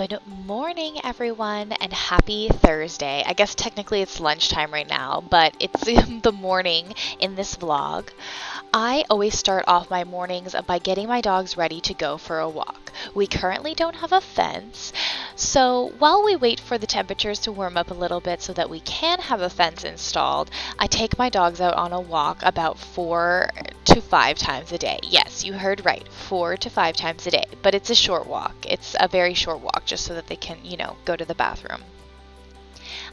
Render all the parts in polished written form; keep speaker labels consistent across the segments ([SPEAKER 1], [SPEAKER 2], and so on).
[SPEAKER 1] Good morning, everyone, and happy Thursday. I guess technically it's lunchtime right now, but it's the morning in this vlog. I always start off my mornings by getting my dogs ready to go for a walk. We currently don't have a fence, so while we wait for the temperatures to warm up a little bit so that we can have a fence installed, I take my dogs out on a walk about 4 to 5 times a day. Yes, you heard right, 4 to 5 times a day, but it's a short walk. It's a very short walk just so that they can, go to the bathroom.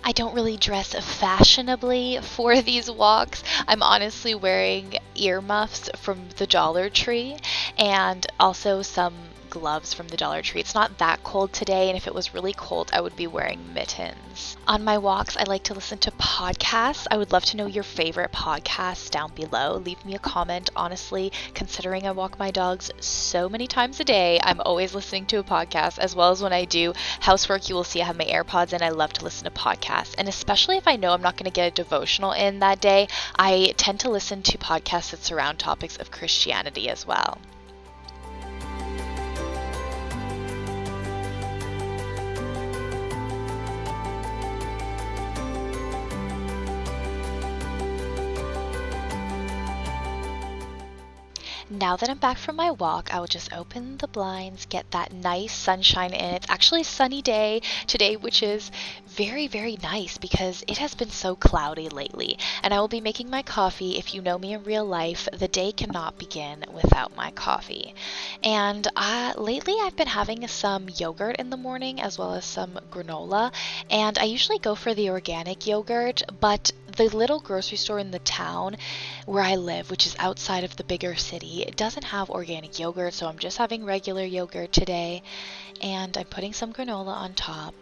[SPEAKER 1] I don't really dress fashionably for these walks. I'm honestly wearing earmuffs from the Dollar Tree and also some gloves from the Dollar Tree. It's not that cold today, and if it was really cold, I would be wearing mittens. On my walks, I like to listen to podcasts. I would love to know your favorite podcasts down below. Leave me a comment. Honestly, considering I walk my dogs so many times a day, I'm always listening to a podcast, as well as when I do housework, you will see I have my AirPods and I love to listen to podcasts. And especially if I know I'm not going to get a devotional in that day, I tend to listen to podcasts that surround topics of Christianity as well. Now that I'm back from my walk, I will just open the blinds, get that nice sunshine in. It's actually a sunny day today, which is very, very nice because it has been so cloudy lately. And I will be making my coffee. If you know me in real life, the day cannot begin without my coffee. And lately I've been having some yogurt in the morning as well as some granola. And I usually go for the organic yogurt, but the little grocery store in the town where I live, which is outside of the bigger city, it doesn't have organic yogurt, so I'm just having regular yogurt today, and I'm putting some granola on top.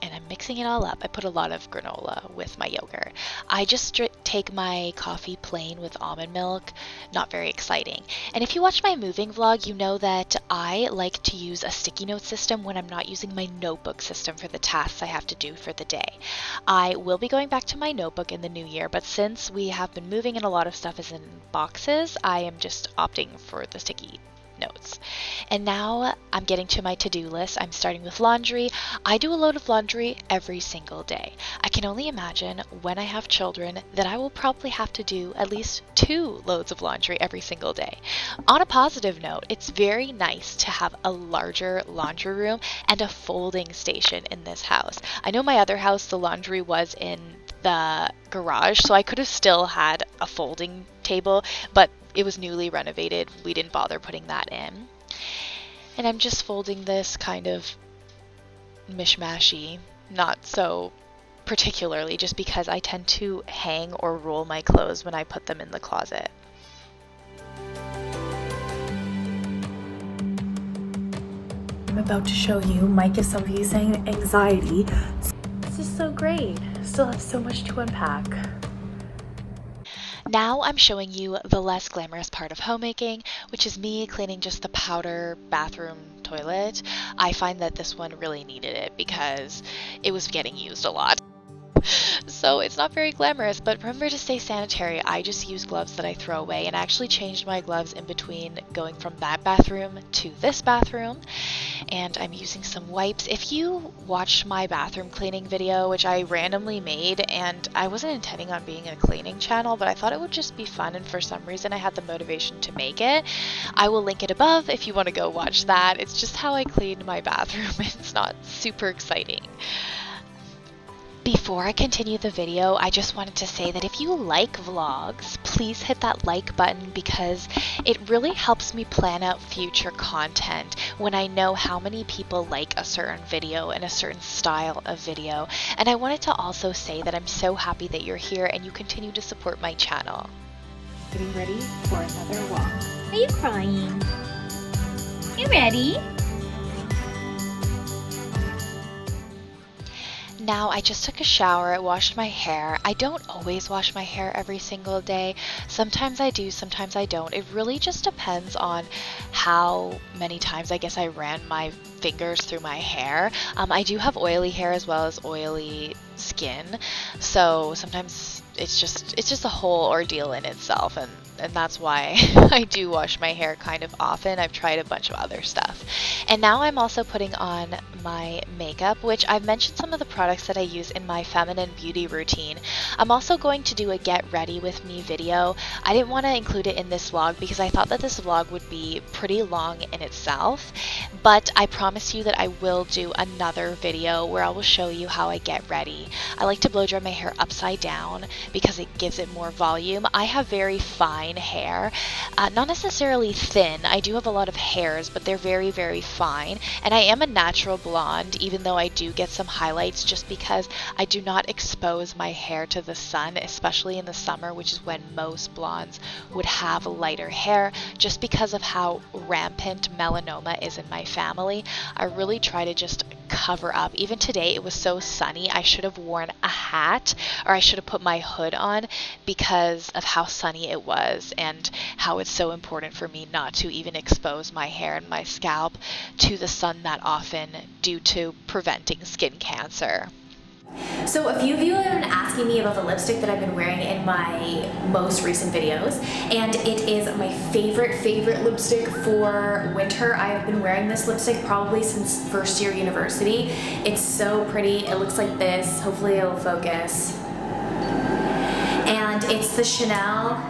[SPEAKER 1] And I'm mixing it all up. I put a lot of granola with my yogurt. I just take my coffee plain with almond milk. Not very exciting. And if you watch my moving vlog, you know that I like to use a sticky note system when I'm not using my notebook system for the tasks I have to do for the day. I will be going back to my notebook in the new year, but since we have been moving and a lot of stuff is in boxes, I am just opting for the sticky notes. And now I'm getting to my to-do list. I'm starting with laundry. I do a load of laundry every single day. I can only imagine when I have children that I will probably have to do at least 2 loads of laundry every single day. On a positive note, it's very nice to have a larger laundry room and a folding station in this house. I know my other house, the laundry was in the garage, so I could have still had a folding table, but it was newly renovated. We didn't bother putting that in. And I'm just folding this kind of mishmashy, not so particularly, just because I tend to hang or roll my clothes when I put them in the closet.
[SPEAKER 2] I'm about to show you. Mike is some of you saying anxiety. This is so great. Still have so much to unpack.
[SPEAKER 1] Now I'm showing you the less glamorous part of homemaking, which is me cleaning just the powder bathroom toilet. I find that this one really needed it because it was getting used a lot. So it's not very glamorous, but remember to stay sanitary. I just use gloves that I throw away, and I actually changed my gloves in between going from that bathroom to this bathroom. And I'm using some wipes. If you watched my bathroom cleaning video, which I randomly made, and I wasn't intending on being a cleaning channel, but I thought it would just be fun, and for some reason I had the motivation to make it. I will link it above if you want to go watch that. It's just how I cleaned my bathroom. It's not super exciting. Before I continue the video, I just wanted to say that if you like vlogs, please hit that like button because it really helps me plan out future content when I know how many people like a certain video and a certain style of video. And I wanted to also say that I'm so happy that you're here and you continue to support my channel.
[SPEAKER 2] Getting ready for another walk.
[SPEAKER 3] Are you crying? You ready?
[SPEAKER 1] Now I just took a shower, I washed my hair. I don't always wash my hair every single day. Sometimes I do, sometimes I don't. It really just depends on how many times I guess I ran my fingers through my hair. I do have oily hair as well as oily skin, so sometimes it's just a whole ordeal in itself, and and that's why I do wash my hair kind of often. I've tried a bunch of other stuff. And now I'm also putting on my makeup, which I've mentioned some of the products that I use in my feminine beauty routine. I'm also going to do a get ready with me video. I didn't want to include it in this vlog because I thought that this vlog would be pretty long in itself, but I promise you that I will do another video where I will show you how I get ready. I like to blow dry my hair upside down because it gives it more volume. I have very fine hair, not necessarily thin. I do have a lot of hairs, but they're very, very fine. And I am a natural blonde, even though I do get some highlights just because I do not expose my hair to the sun, especially in the summer, which is when most blondes would have lighter hair, just because of how rampant melanoma is in my family. I really try to just cover up. Even today, it was so sunny, I should have worn a hat, or I should have put my hood on because of how sunny it was and how it's so important for me not to even expose my hair and my scalp to the sun that often due to preventing skin cancer.
[SPEAKER 2] So a few of you have been asking me about the lipstick that I've been wearing in my most recent videos, and it is my favorite lipstick for winter. I've been wearing this lipstick probably since first year university. It's so pretty. It looks like this. Hopefully it'll focus. And it's the Chanel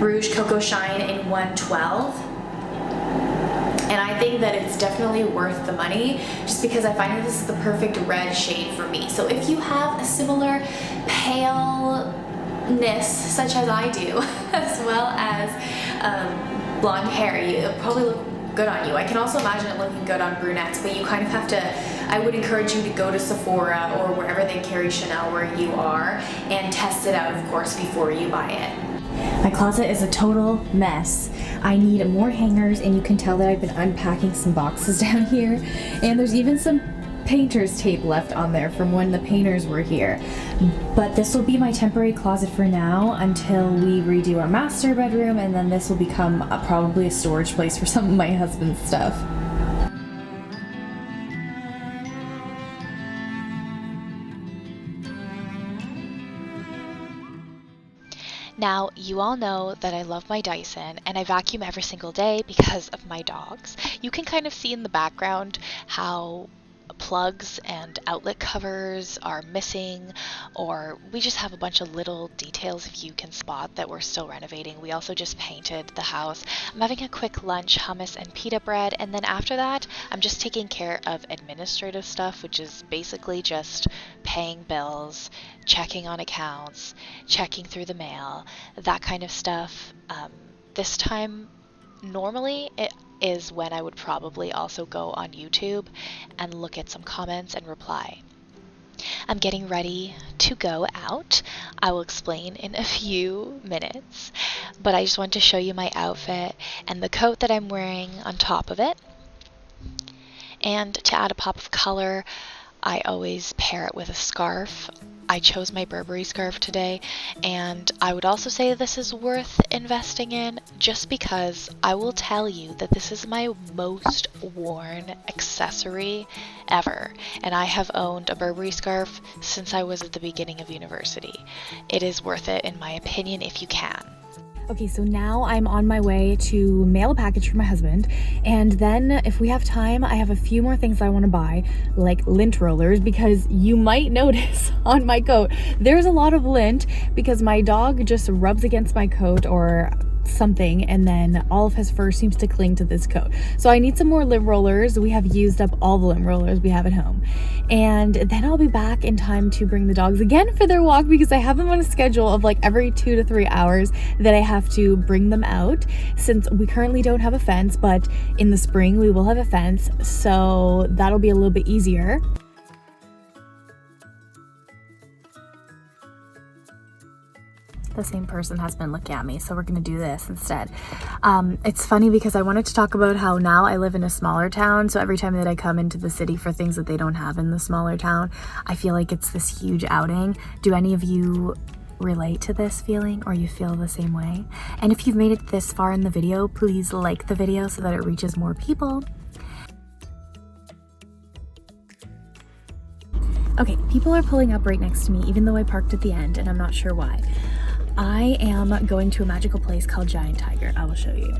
[SPEAKER 2] Rouge Coco Shine in 112. And I think that it's definitely worth the money just because I find that this is the perfect red shade for me. So if you have a similar paleness such as I do, as well as blonde hair, it'll probably look good on you. I can also imagine it looking good on brunettes, but you kind of have to, I would encourage you to go to Sephora or wherever they carry Chanel where you are and test it out, of course, before you buy it.
[SPEAKER 4] My closet is a total mess. I need more hangers, and you can tell that I've been unpacking some boxes down here. And there's even some painter's tape left on there from when the painters were here. But this will be my temporary closet for now until we redo our master bedroom, and then this will become probably a storage place for some of my husband's stuff.
[SPEAKER 1] Now, you all know that I love my Dyson and I vacuum every single day because of my dogs. You can kind of see in the background how plugs and outlet covers are missing, or we just have a bunch of little details if you can spot that we're still renovating. We also just painted the house. I'm having a quick lunch, hummus and pita bread, and then after that I'm just taking care of administrative stuff, which is basically just paying bills, checking on accounts, checking through the mail, that kind of stuff. This time, normally it is when I would probably also go on YouTube and look at some comments and reply. I'm getting ready to go out. I will explain in a few minutes, but I just want to show you my outfit and the coat that I'm wearing on top of it. And to add a pop of color, I always pair it with a scarf. I chose my Burberry scarf today, and I would also say this is worth investing in just because I will tell you that this is my most worn accessory ever, and I have owned a Burberry scarf since I was at the beginning of university. It is worth it in my opinion if you can.
[SPEAKER 4] Okay, so now I'm on my way to mail a package for my husband, and then if we have time, I have a few more things I want to buy, like lint rollers, because you might notice on my coat there's a lot of lint because my dog just rubs against my coat or something, and then all of his fur seems to cling to this coat. So I need some more lint rollers. We have used up all the lint rollers we have at home, and then I'll be back in time to bring the dogs again for their walk because I have them on a schedule of like every 2 to 3 hours that I have to bring them out, since we currently don't have a fence, but in the spring we will have a fence, so that'll be a little bit easier. The same person has been looking at me, so we're gonna do this instead. It's funny because I wanted to talk about how now I live in a smaller town, so every time that I come into the city for things that they don't have in the smaller town, I feel like it's this huge outing. Do any of you relate to this feeling, or you feel the same way? And if you've made it this far in the video, please like the video so that it reaches more people. Okay, people are pulling up right next to me even though I parked at the end, and I'm not sure why. I am going to a magical place called Giant Tiger. I will show you.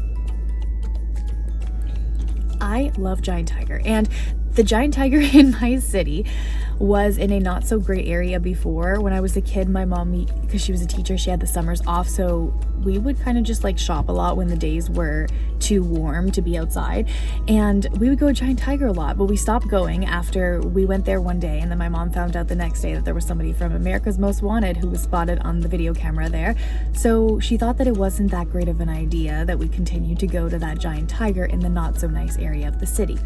[SPEAKER 4] I love Giant Tiger, and the Giant Tiger in my city was in a not so great area before. When I was a kid, my mom, because she was a teacher, she had the summers off, so we would kind of just like shop a lot when the days were too warm to be outside, and we would go to Giant Tiger a lot. But we stopped going after we went there one day, and then my mom found out the next day that there was somebody from America's Most Wanted who was spotted on the video camera there. So she thought that it wasn't that great of an idea that we continued to go to that Giant Tiger in the not so nice area of the city.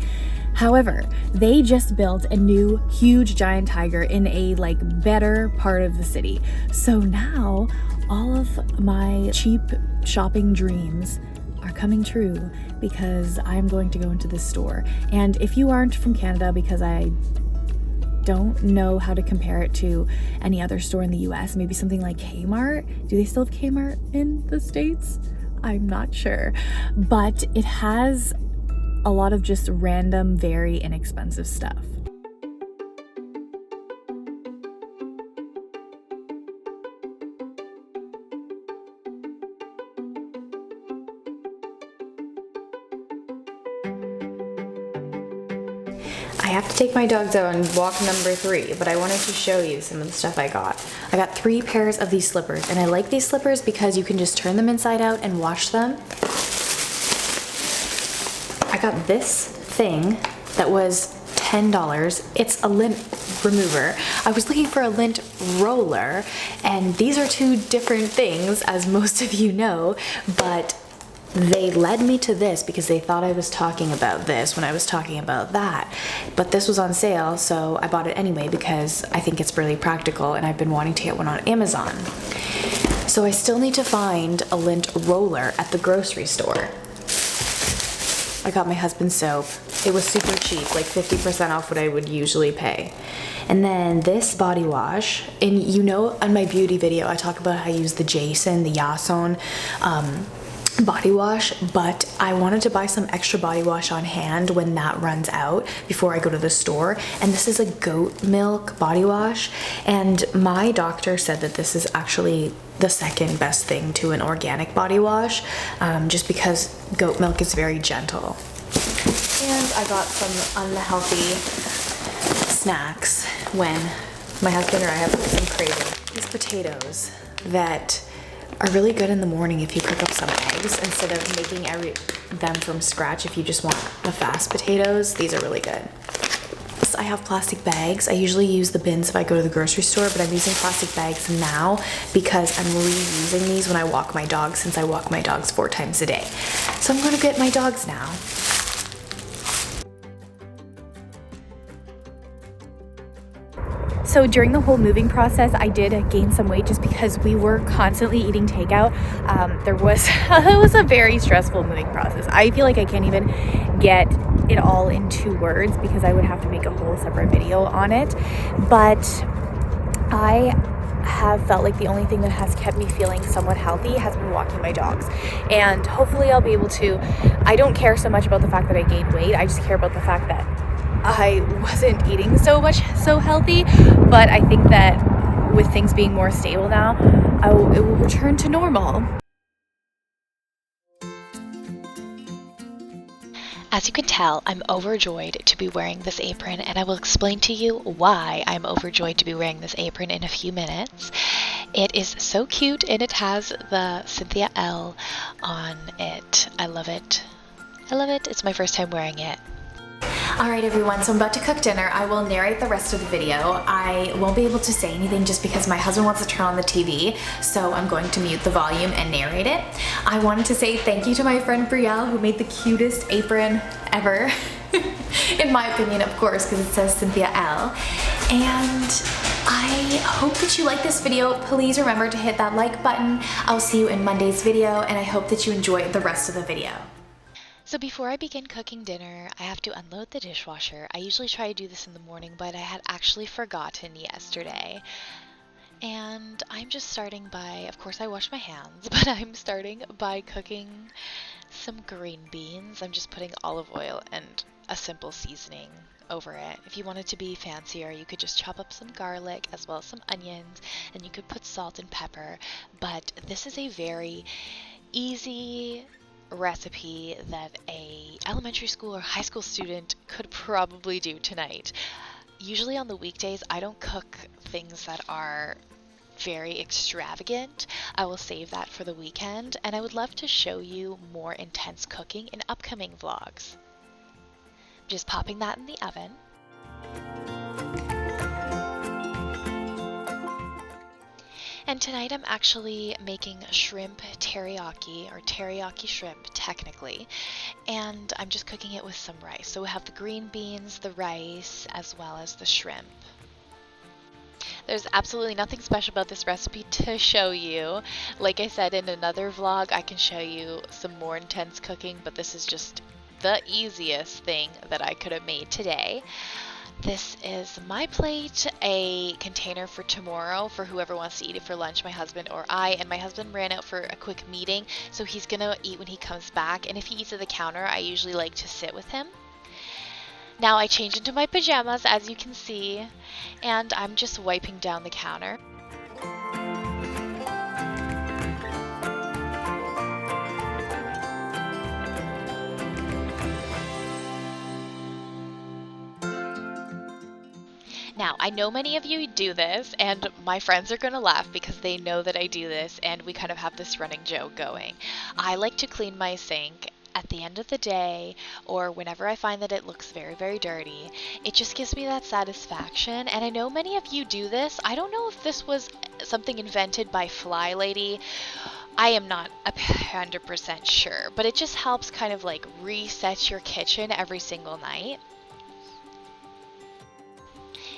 [SPEAKER 4] However, they just built a new huge Giant Tiger in a like better part of the city. So now all of my cheap shopping dreams are coming true because I'm going to go into this store. And if you aren't from Canada, because I don't know how to compare it to any other store in the US, maybe something like Kmart. Do they still have Kmart in the States? I'm not sure. But it has a lot of just random, very inexpensive stuff.
[SPEAKER 2] I have to take my dogs out on walk number 3, but I wanted to show you some of the stuff I got. I got 3 pairs of these slippers, and I like these slippers because you can just turn them inside out and wash them. I got this thing that was $10. It's a lint remover. I was looking for a lint roller, and these are 2 different things, as most of you know, but they led me to this because they thought I was talking about this when I was talking about that. But this was on sale, so I bought it anyway because I think it's really practical and I've been wanting to get one on Amazon. So I still need to find a lint roller at the grocery store. I got my husband's soap. It was super cheap, like 50% off what I would usually pay. And then this body wash, and you know on my beauty video I talk about how I use the Yason body wash, but I wanted to buy some extra body wash on hand when that runs out before I go to the store. And this is a goat milk body wash, and my doctor said that this is actually the second best thing to an organic body wash, just because goat milk is very gentle. And I got some unhealthy snacks when my husband or I have some craving. These potatoes that are really good in the morning if you cook up some eggs instead of making them from scratch. If you just want the fast potatoes, these are really good. I have plastic bags. I usually use the bins if I go to the grocery store, but I'm using plastic bags now because I'm reusing these when I walk my dogs, since I walk my dogs 4 times a day. So I'm gonna get my dogs now.
[SPEAKER 4] So during the whole moving process, I did gain some weight just because we were constantly eating takeout. It was a very stressful moving process. I feel like I can't even get it all in 2 words because I would have to make a whole separate video on it. But I have felt like the only thing that has kept me feeling somewhat healthy has been walking my dogs. And hopefully I'll be able to, I don't care so much about the fact that I gained weight. I just care about the fact that I wasn't eating so healthy, but I think that with things being more stable now, it will return to normal.
[SPEAKER 1] As you can tell, I'm overjoyed to be wearing this apron, and I will explain to you why I'm overjoyed to be wearing this apron in a few minutes. It is so cute, and it has the Cynthia L on it. I love it. I love it. It's my first time wearing it.
[SPEAKER 2] Alright everyone, so I'm about to cook dinner. I will narrate the rest of the video. I won't be able to say anything just because my husband wants to turn on the TV, so I'm going to mute the volume and narrate it. I wanted to say thank you to my friend Brielle who made the cutest apron ever. In my opinion, of course, because it says Cynthia L. And I hope that you like this video. Please remember to hit that like button. I'll see you in Monday's video, and I hope that you enjoy the rest of the video.
[SPEAKER 1] So before I begin cooking dinner, I have to unload the dishwasher. I usually try to do this in the morning, but I had actually forgotten yesterday. And I'm just starting by, of course I wash my hands, but I'm starting by cooking some green beans. I'm just putting olive oil and a simple seasoning over it. If you wanted to be fancier, you could just chop up some garlic as well as some onions, and you could put salt and pepper. But this is a very easy recipe that a elementary school or high school student could probably do tonight. Usually on the weekdays, I don't cook things that are very extravagant. I will save that for the weekend, and I would love to show you more intense cooking in upcoming vlogs. Just popping that in the oven. And tonight I'm actually making shrimp teriyaki, or teriyaki shrimp technically, and I'm just cooking it with some rice. So we have the green beans, the rice, as well as the shrimp. There's absolutely nothing special about this recipe to show you. Like I said, in another vlog I can show you some more intense cooking, but this is just the easiest thing that I could have made today. This is my plate, a container for tomorrow for whoever wants to eat it for lunch, my husband or I. And my husband ran out for a quick meeting, so he's gonna eat when he comes back. And if he eats at the counter, I usually like to sit with him. Now I change into my pajamas, as you can see, and I'm just wiping down the counter. Now, I know many of you do this, and my friends are going to laugh because they know that I do this, and we kind of have this running joke going. I like to clean my sink at the end of the day, or whenever I find that it looks very, very dirty. It just gives me that satisfaction, and I know many of you do this. I don't know if this was something invented by Fly Lady. I am not 100% sure, but it just helps kind of like reset your kitchen every single night.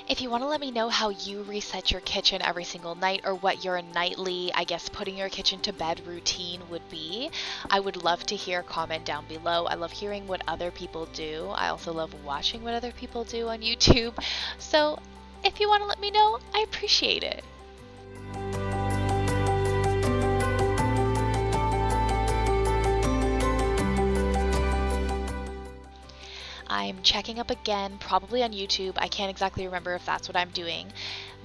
[SPEAKER 1] If you want to let me know how you reset your kitchen every single night, or what your nightly, I guess, putting your kitchen to bed routine would be, I would love to hear a comment down below. I love hearing what other people do. I also love watching what other people do on YouTube. So if you want to let me know, I appreciate it. I'm checking up again, probably on YouTube. I can't exactly remember if that's what I'm doing,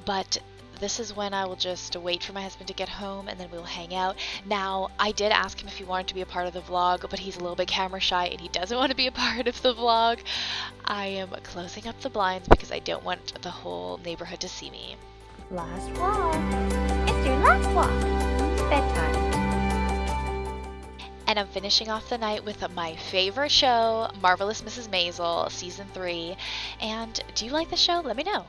[SPEAKER 1] but this is when I will just wait for my husband to get home, and then we'll hang out. Now, I did ask him if he wanted to be a part of the vlog, but he's a little bit camera shy and he doesn't want to be a part of the vlog. I am closing up the blinds because I don't want the whole neighborhood to see me.
[SPEAKER 3] Last vlog. It's your last vlog. Bedtime.
[SPEAKER 1] And I'm finishing off the night with my favorite show, Marvelous Mrs. Maisel, Season 3. And do you like the show? Let me know.